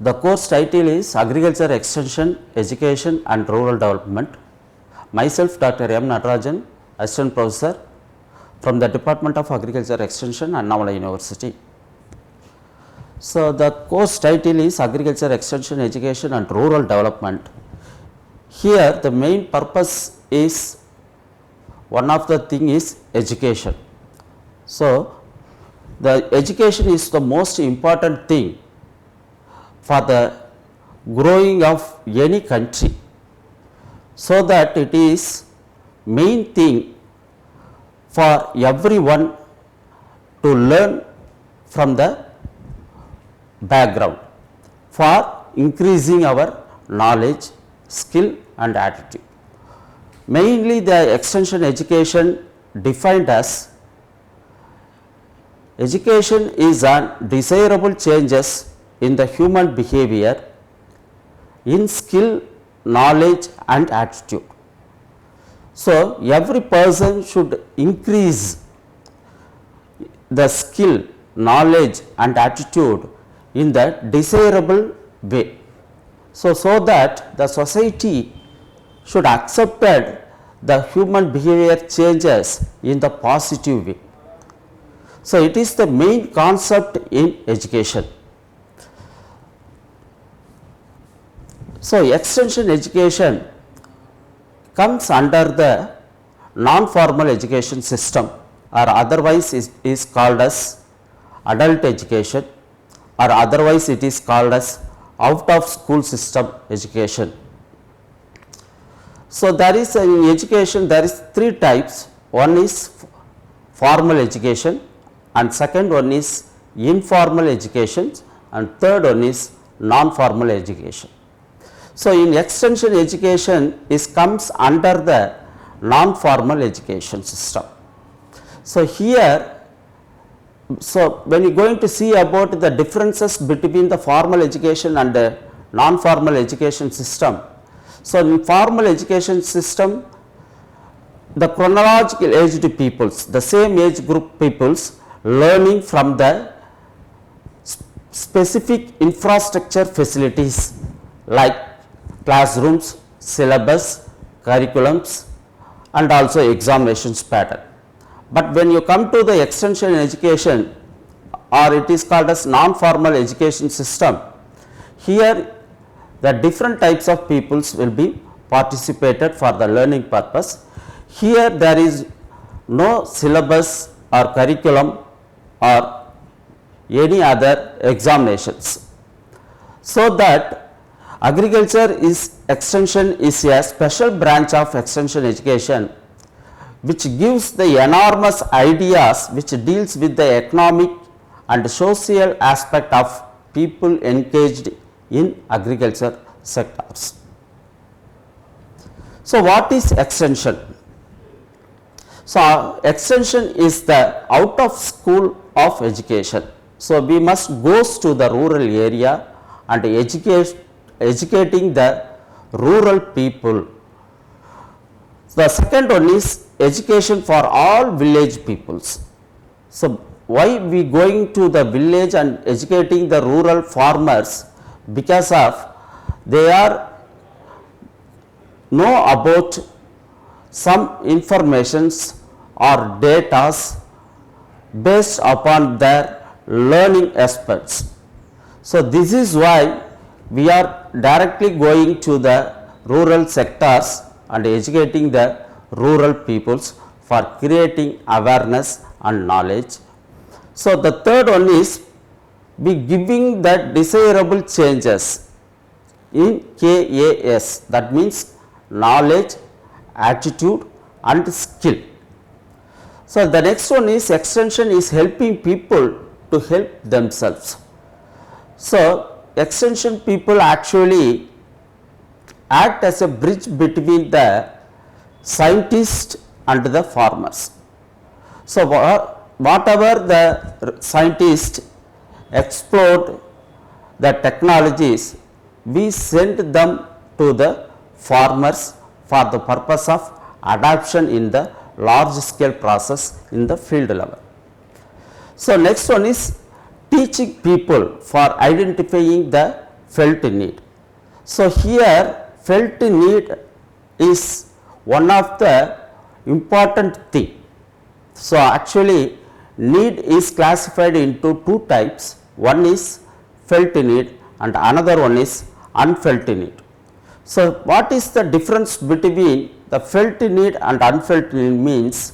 The course title is Agriculture Extension, Education and Rural Development. Myself Dr. M. NATARAJAN, Assistant Professor from the Department of Agriculture Extension, ANNAMALAI University. So, the course title is Agriculture Extension, Education and Rural Development. Here the main purpose is, one of the thing is education. So, the education is the most important thing for the growing of any country, so that it is main thing for everyone to learn from the background for increasing our knowledge, skill and attitude. Mainly the extension education defined as education is an desirable changes in the human behavior, in skill, knowledge and attitude. So, every person should increase the skill, knowledge and attitude in the desirable way. So that the society should accept the human behavior changes in the positive way. So, it is the main concept in education. So, extension education comes under the non-formal education system, or otherwise is called as adult education, or otherwise it is called as out of school system education. So, there is in education there is three types. One is formal education, and second one is informal education, and third one is non-formal education. So, in extension education comes under the non-formal education system. So, here, so when you are going to see about the differences between the formal education and the non-formal education system. So, in formal education system, the chronological aged peoples, the same age group peoples learning from the specific infrastructure facilities like classrooms, syllabus, curriculums and also examinations pattern. But when you come to the extension education, or it is called as non-formal education system, here the different types of peoples will be participated for the learning purpose. Here there is no syllabus or curriculum or any other examinations. So that agriculture extension is a special branch of extension education which gives the enormous ideas which deals with the economic and social aspect of people engaged in agriculture sectors. So, what is extension? So, extension is the out of school of education. So, we must go to the rural area and educating the rural people. The second one is education for all village peoples. So, why we going to the village and educating the rural farmers? Because of they are know about some informations or datas based upon their learning aspects. So, this is why we are directly going to the rural sectors and educating the rural peoples for creating awareness and knowledge. So, the third one is be giving the desirable changes in KAS, that means knowledge, attitude and skill. So, the next one is extension is helping people to help themselves. So, extension people actually act as a bridge between the scientists and the farmers. So, whatever the scientists explored the technologies, we send them to the farmers for the purpose of adoption in the large scale process in the field level. So, next one is teaching people for identifying the felt need. So, here felt need is one of the important thing. So, actually need is classified into two types, one is felt need and another one is unfelt need. So, what is the difference between the felt need and unfelt need means,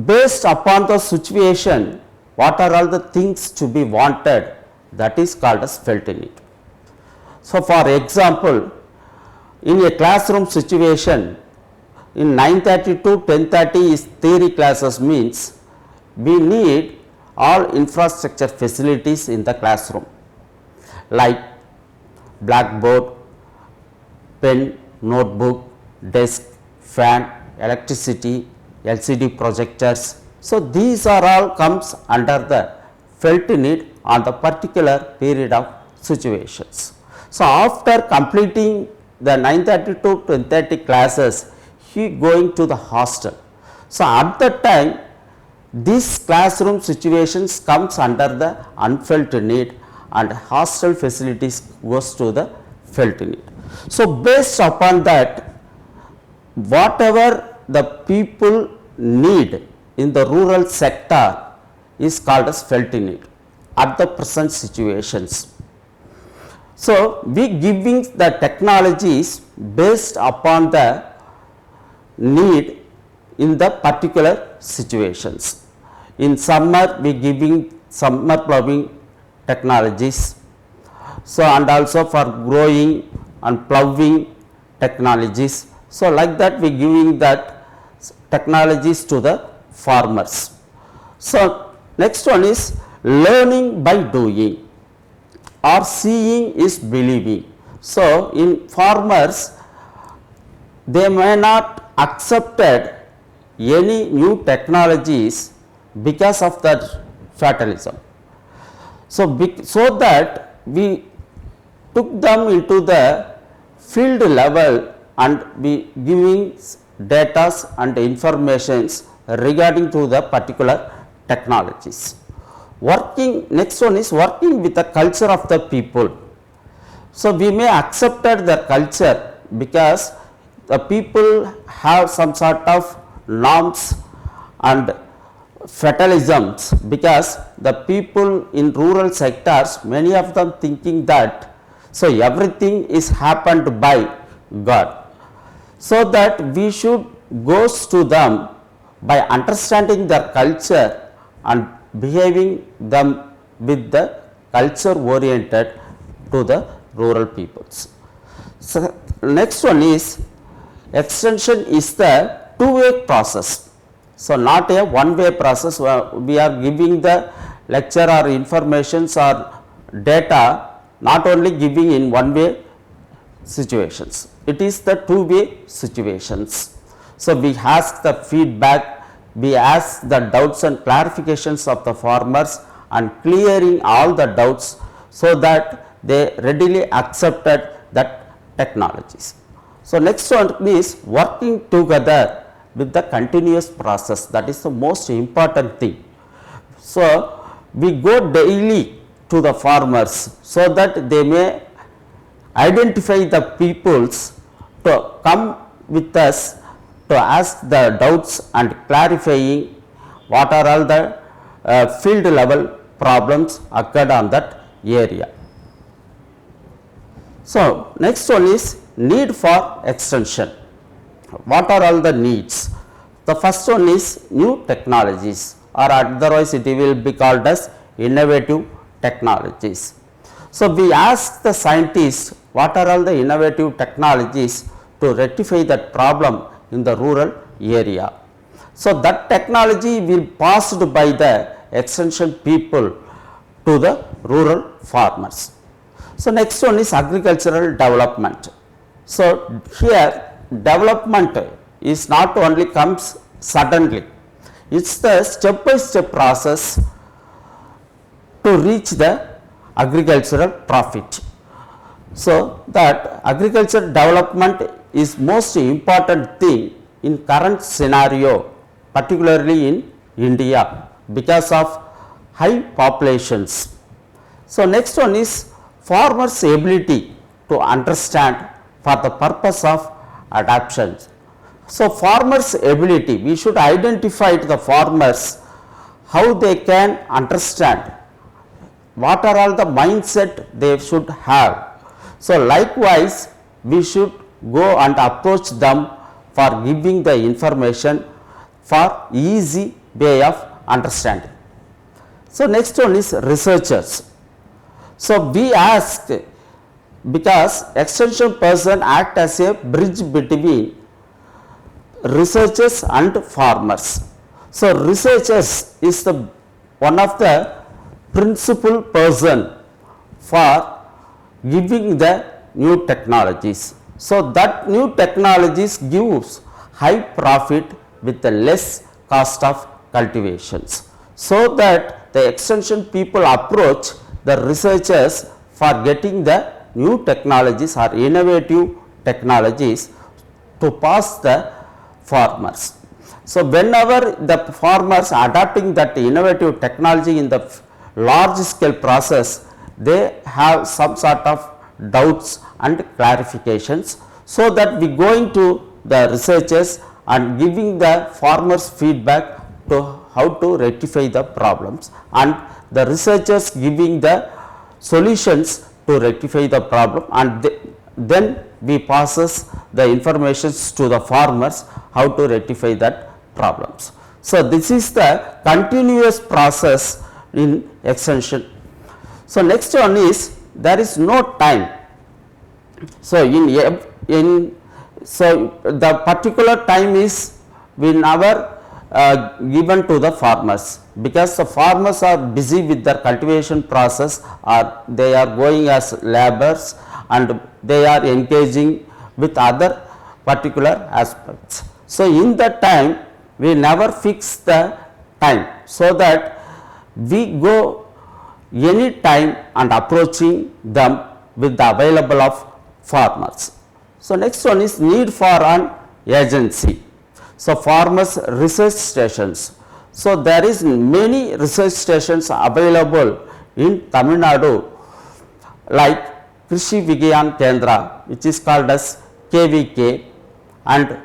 based upon the situation what are all the things to be wanted, that is called as felt need. So, for example, in a classroom situation in 9:30 to 10:30 is theory classes, means we need all infrastructure facilities in the classroom like blackboard, pen, notebook, desk, fan, electricity, LCD projectors. So, these are all comes under the felt need on the particular period of situations. So, after completing the 9:30 to 10:30 classes, he going to the hostel. So, at that time these classroom situations comes under the unfelt need and hostel facilities goes to the felt need. So, based upon that, whatever the people need in the rural sector is called as felt need at the present situations. So, we giving the technologies based upon the need in the particular situations. In summer we giving summer ploughing technologies. So, and also for growing and ploughing technologies. So, like that we giving that technologies to the farmers. So, next one is learning by doing or seeing is believing. So, in farmers they may not accepted any new technologies because of that fatalism. So, so that we took them into the field level and we giving data and informations regarding to the particular technologies. Working, next one is working with the culture of the people. So, we may accepted the culture because the people have some sort of norms and fatalisms, because the people in rural sectors, many of them thinking that so everything is happened by God. So, that we should goes to them by understanding their culture and behaving them with the culture oriented to the rural peoples. So, next one is extension is the two-way process. So, not a one-way process, we are giving the lecture or informations or data not only giving in one-way situations, it is the two-way situations. So, we ask the feedback, we ask the doubts and clarifications of the farmers and clearing all the doubts, so that they readily accepted that technologies. So, next one is working together with the continuous process, that is the most important thing. So, we go daily to the farmers so that they may identify the peoples to come with us to ask the doubts and clarifying what are all the field level problems occurred on that area. So, next one is need for extension. What are all the needs? The first one is new technologies, or otherwise it will be called as innovative technologies. So, we ask the scientists what are all the innovative technologies to rectify that problem in the rural area. So, that technology will passed by the extension people to the rural farmers. So, next one is agricultural development. So, here development is not only comes suddenly, it is the step by step process to reach the agricultural profit. So, that agricultural development is most important thing in current scenario, particularly in India because of high populations. So, next one is farmers' ability to understand for the purpose of adoption. So, farmers' ability, we should identify the farmers how they can understand what are all the mindset they should have. So, likewise we should go and approach them for giving the information for easy way of understanding. So, next one is researchers. So, we ask because extension person act as a bridge between researchers and farmers. So, researchers is the one of the principal person for giving the new technologies. So, that new technologies gives high profit with the less cost of cultivations. So, that the extension people approach the researchers for getting the new technologies or innovative technologies to pass the farmers. So, whenever the farmers are adopting that innovative technology in the large scale process, they have some sort of doubts and clarifications. So, that we going to the researchers and giving the farmers feedback to how to rectify the problems, and the researchers giving the solutions to rectify the problem, and then we passes the informations to the farmers how to rectify that problems. So, this is the continuous process in extension. So, next one is there is no time. So, the particular time is we never given to the farmers, because the farmers are busy with their cultivation process, or they are going as laborers and they are engaging with other particular aspects. So, in that time we never fix the time, so that we go any time and approaching them with the available of farmers. So, next one is need for an agency. So, farmers research stations. So, there is many research stations available in Tamil Nadu, like Krishi Vigyan Kendra, which is called as KVK, and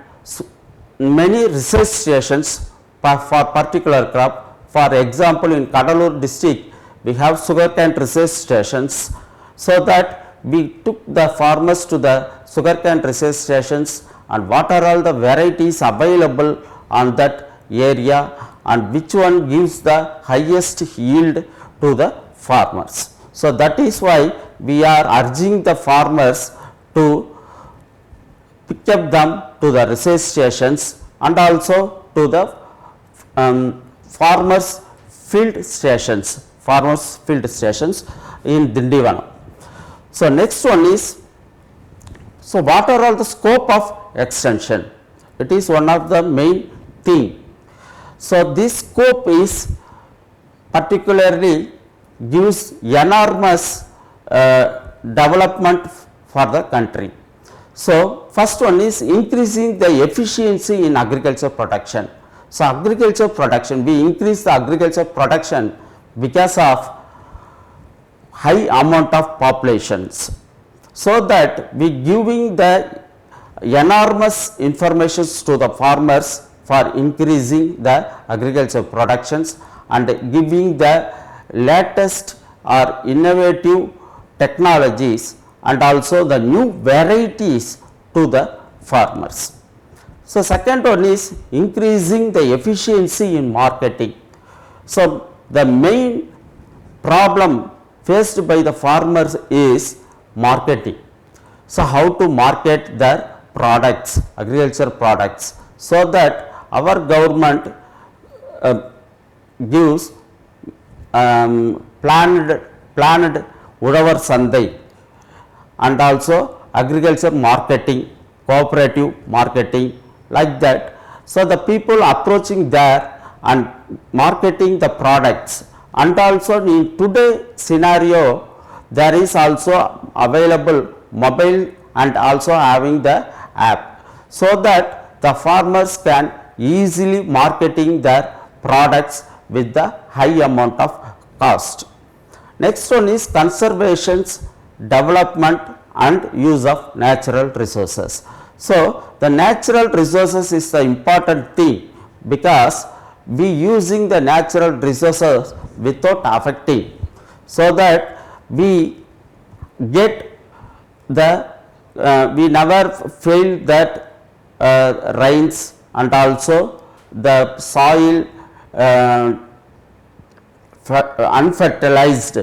many research stations for particular crop. For example, in Kadalur district we have sugarcane research stations, so that we took the farmers to the sugarcane research stations and what are all the varieties available on that area and which one gives the highest yield to the farmers. So, that is why we are urging the farmers to pick up them to the research stations and also to the farmers field stations in Dindivanam. So, next one is, so what are all the scope of extension? It is one of the main thing. So, this scope is particularly gives enormous development for the country. So, first one is increasing the efficiency in agriculture production. So, agriculture production, we increase the agriculture production because of high amount of populations, so that we giving the enormous informations to the farmers for increasing the agriculture productions and giving the latest or innovative technologies and also the new varieties to the farmers. So, second one is increasing the efficiency in marketing. So, the main problem faced by the farmers is marketing. So, how to market their products, agriculture products, so that our government gives planned Udavar Sandai and also agriculture marketing, cooperative marketing, like that. So, the people approaching there and marketing the products, and also in today scenario there is also available mobile and also having the app, so that the farmers can easily marketing their products with the high amount of cost. Next one is conservation development and use of natural resources. So, the natural resources is the important thing, because we using the natural resources without affecting, so that we get the we never fail that rains, and also the soil unfertilized.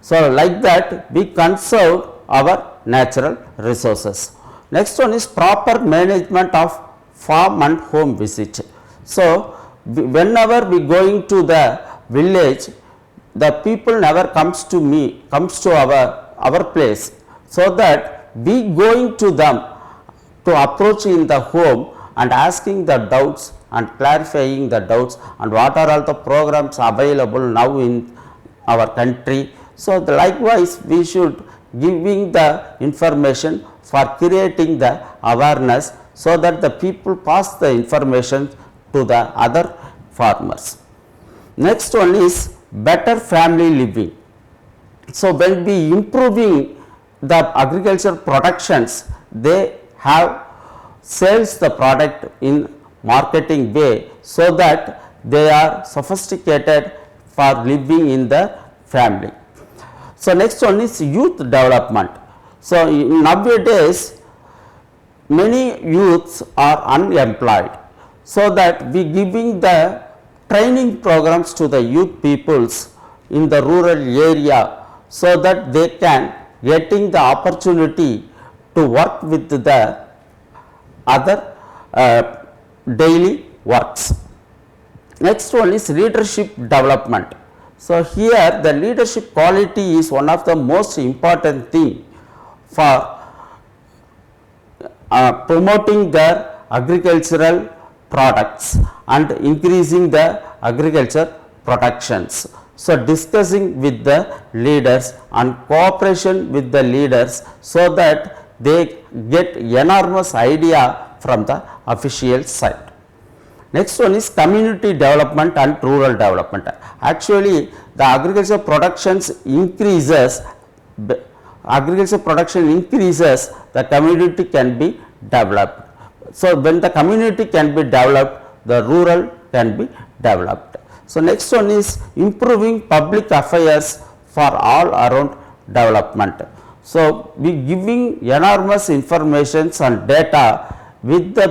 So, like that we conserve our natural resources. Next one is proper management of farm and home visit. So, whenever we going to the village, the people never comes to our place, so that we going to them to approach in the home and asking the doubts and clarifying the doubts, and what are all the programs available now in our country. So, likewise we should giving the information for creating the awareness, so that the people pass the information to the other farmers. Next one is better family living. So, when we improving the agriculture productions, they have sells the product in marketing way, so that they are sophisticated for living in the family. So, next one is youth development. So, nowadays many youths are unemployed, so that we giving the training programs to the youth peoples in the rural area, so that they can getting the opportunity to work with the other daily works. Next one is leadership development. So, here the leadership quality is one of the most important thing for promoting their agricultural products and increasing the agriculture productions. So, discussing with the leaders and cooperation with the leaders, so that they get enormous idea from the official side. Next one is community development and rural development. Actually, the agriculture productions increases, the community can be developed. So, when the community can be developed, the rural can be developed. So, next one is improving public affairs for all around development. So, we giving enormous informations and data with the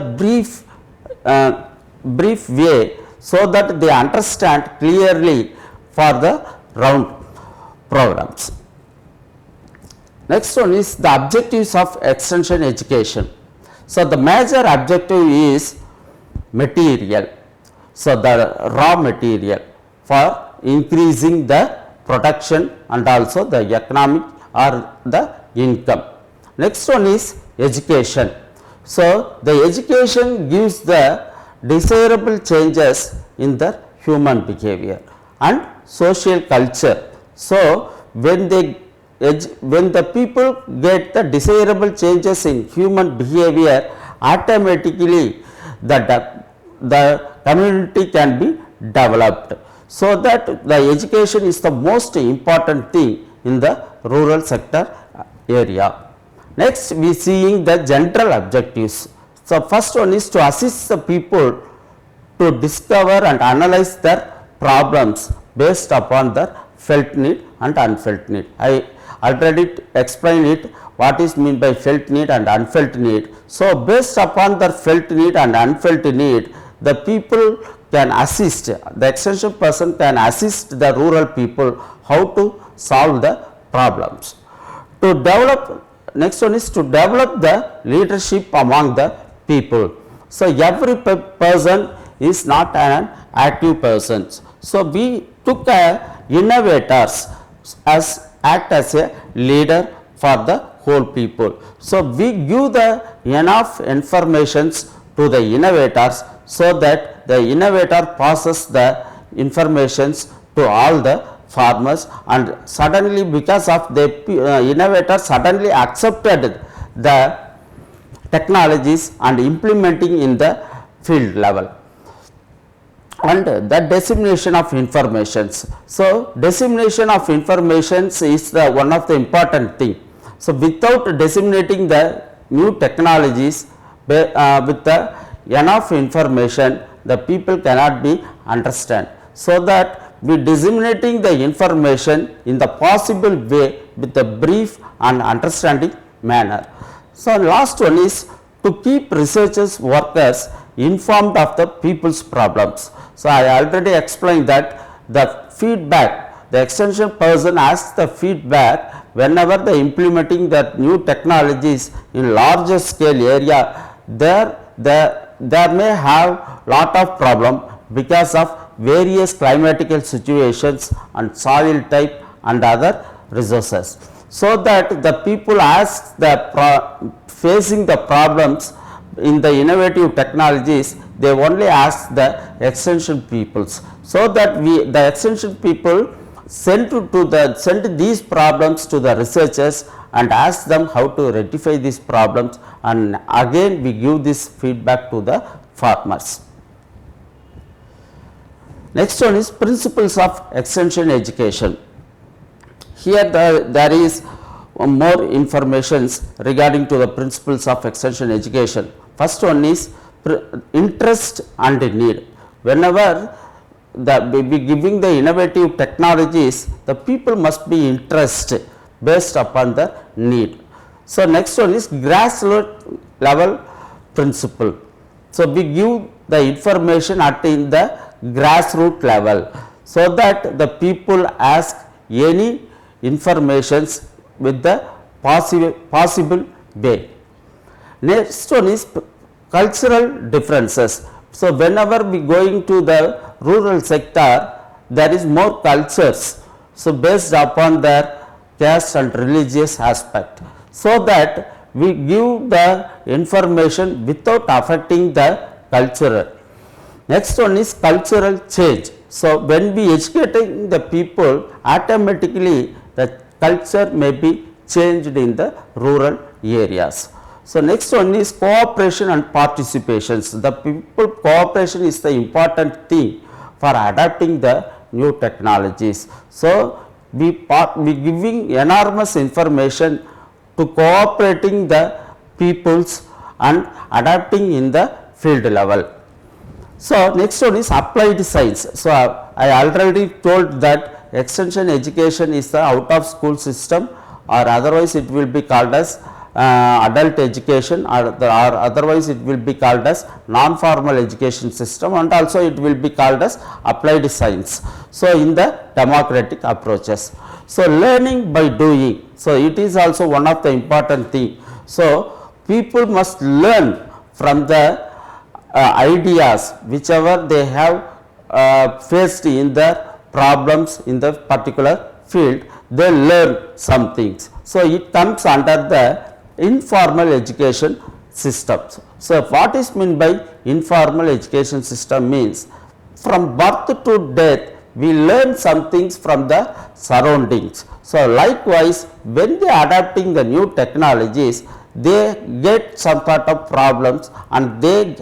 brief way, so that they understand clearly for the round programs. Next one is the objectives of extension education. So, the major objective is material. So, the raw material for increasing the production and also the economic or the income. Next one is education. So, the education gives the desirable changes in the human behavior and social culture. So, when the people get the desirable changes in human behavior, automatically the community can be developed. So, that the education is the most important thing in the rural sector area. Next, we seeing the general objectives. So, first one is to assist the people to discover and analyze their problems based upon their felt need and unfelt need. I already explained it, what is meant by felt need and unfelt need. So, based upon their felt need and unfelt need, the people can assist, the extension person can assist the rural people how to solve the problems. To develop, next one is to develop the leadership among the people. So, every person is not an active person. So, we took innovators as act as a leader for the whole people. So, we give the enough informations to the innovators, so that the innovator passes the informations to all the farmers, and suddenly because of the innovator suddenly accepted the technologies and implementing in the field level. And the dissemination of informations. So, dissemination of informations is the one of the important thing. So, without disseminating the new technologies with the enough information, the people cannot be understand. So that we disseminating the information in the possible way with a brief and understanding manner. So, last one is to keep researchers workers informed of the people's problems. So, I already explained that the feedback, the extension person asks the feedback whenever they implementing the new technologies in larger scale area, there may have lot of problem because of various climatical situations and soil type and other resources. So that the people ask the facing the problems in the innovative technologies, they only ask the extension peoples. So that the extension people send these problems to the researchers and ask them how to rectify these problems, and again we give this feedback to the farmers. Next one is principles of extension education. Here there is more information regarding to the principles of extension education. First one is interest and need. Whenever we giving the innovative technologies, the people must be interested based upon the need. So, next one is grassroots level principle. So, we give the information at in the grassroots level, so that the people ask any informations with the possible way. Next one is cultural differences. So, whenever we going to the rural sector, there is more cultures, so based upon their caste and religious aspect, so that we give the information without affecting the cultural. Next one is cultural change. So, when we educating the people, automatically the culture may be changed in the rural areas. So, next one is cooperation and participations. The people cooperation is the important thing for adapting the new technologies. So, we giving enormous information to cooperating the peoples and adapting in the field level. So, next one is applied science. So, I already told that extension education is the out of school system, or otherwise it will be called as adult education, or otherwise it will be called as non-formal education system, and also it will be called as applied science. So, in the democratic approaches. So, learning by doing. So, it is also one of the important thing. So, people must learn from the ideas whichever they have faced in the problems in the particular field, they learn some things. So, it comes under the informal education systems. So, what is meant by informal education system means from birth to death we learn some things from the surroundings. So, likewise when they are adapting the new technologies, they get some sort of problems and they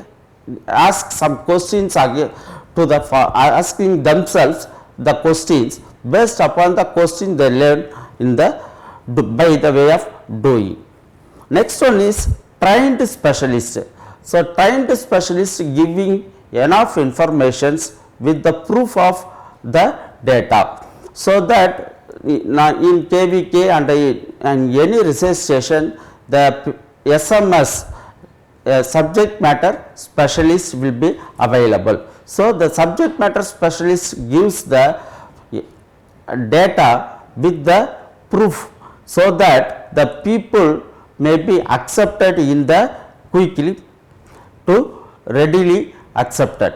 ask some questions again to the asking themselves the questions based upon the question they learn in the by the way of doing. Next one is trained specialist. So, trained specialist giving enough informations with the proof of the data. So, that in KVK and any research station, the SMS subject matter specialist will be available. So, the subject matter specialist gives the data with the proof, so that the people may be accepted in the quickly to readily accepted.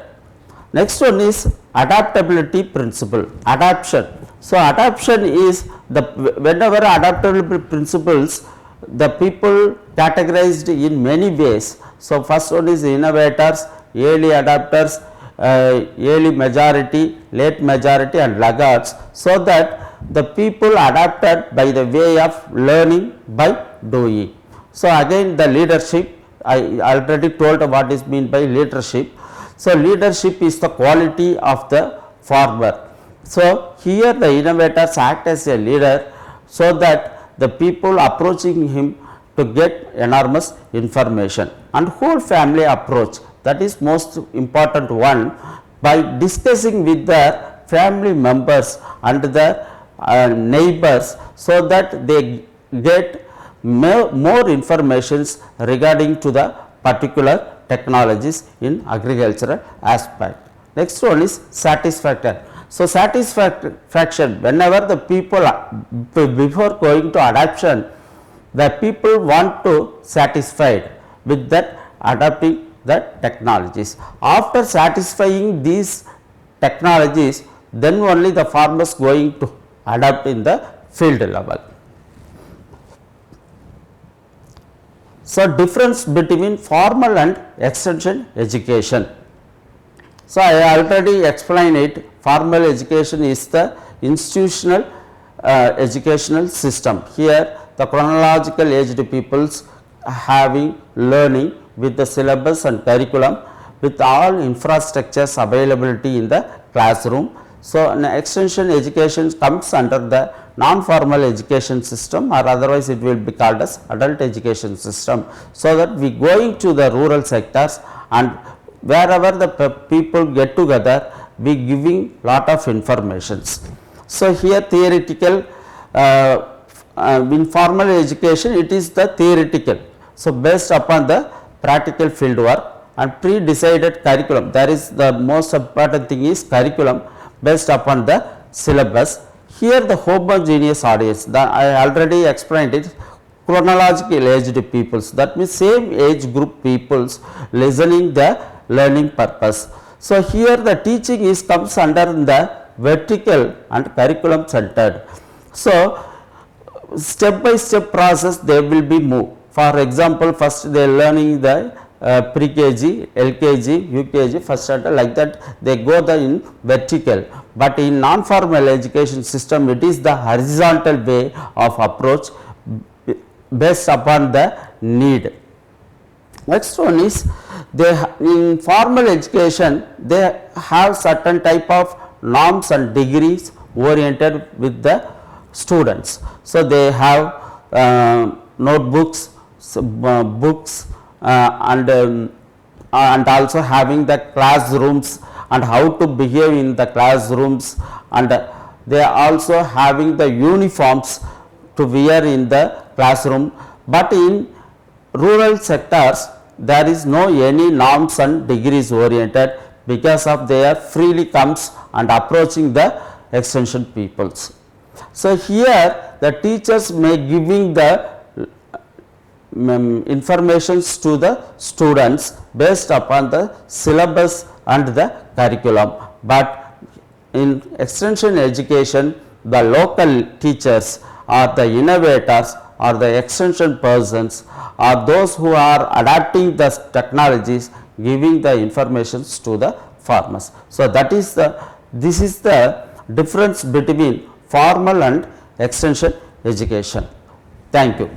Next one is adaptability principle, adaption. So, adaption is the whenever adaptability principles, the people categorized in many ways. So, first one is innovators, early adapters, early majority, late majority and laggards. So, that the people adapted by the way of learning by doing. So, again the leadership, I already told what is meant by leadership. So, leadership is the quality of the farmer. So, here the innovators act as a leader, so that the people approaching him to get enormous information, and whole family approach, that is most important one, by discussing with their family members and their neighbors, so that they get more informations regarding to the particular technologies in agricultural aspect. Next one is satisfaction. So, satisfaction, whenever the people before going to adoption, the people want to satisfied with that adopting the technologies. After satisfying these technologies, then only the farmers going to adopt in the field level. So, difference between formal and extension education. So, I already explained it. Formal education is the institutional educational system. Here the chronological aged peoples having learning with the syllabus and curriculum with all infrastructures availability in the classroom. So, an extension education comes under the non-formal education system, or otherwise it will be called as adult education system. So, that we going to the rural sectors, and wherever the people get together, we giving lot of informations. So, here theoretical in formal education it is the theoretical. So, based upon the practical field work and pre-decided curriculum, there is the most important thing is curriculum based upon the syllabus. Here the homogeneous audience, I already explained it, chronological aged peoples, that means same age group peoples listening the learning purpose. So, here the teaching is comes under the vertical and curriculum centered. So, step by step process they will be moved. For example, first they are learning the pre-KG, LKG, UKG, first standard, like that they go the in vertical, but in non-formal education system it is the horizontal way of approach based upon the need. Next one is in formal education they have certain type of norms and degrees oriented with the students. So, they have notebooks, books, and also having the classrooms and how to behave in the classrooms, and they are also having the uniforms to wear in the classroom. But in rural sectors there is no any norms and degrees oriented, because of they are freely comes and approaching the extension peoples. So, here the teachers may giving the informations to the students based upon the syllabus and the curriculum, but in extension education the local teachers or the innovators or the extension persons are those who are adapting the technologies, giving the informations to the farmers. So, that is this is the difference between formal and extension education. Thank you.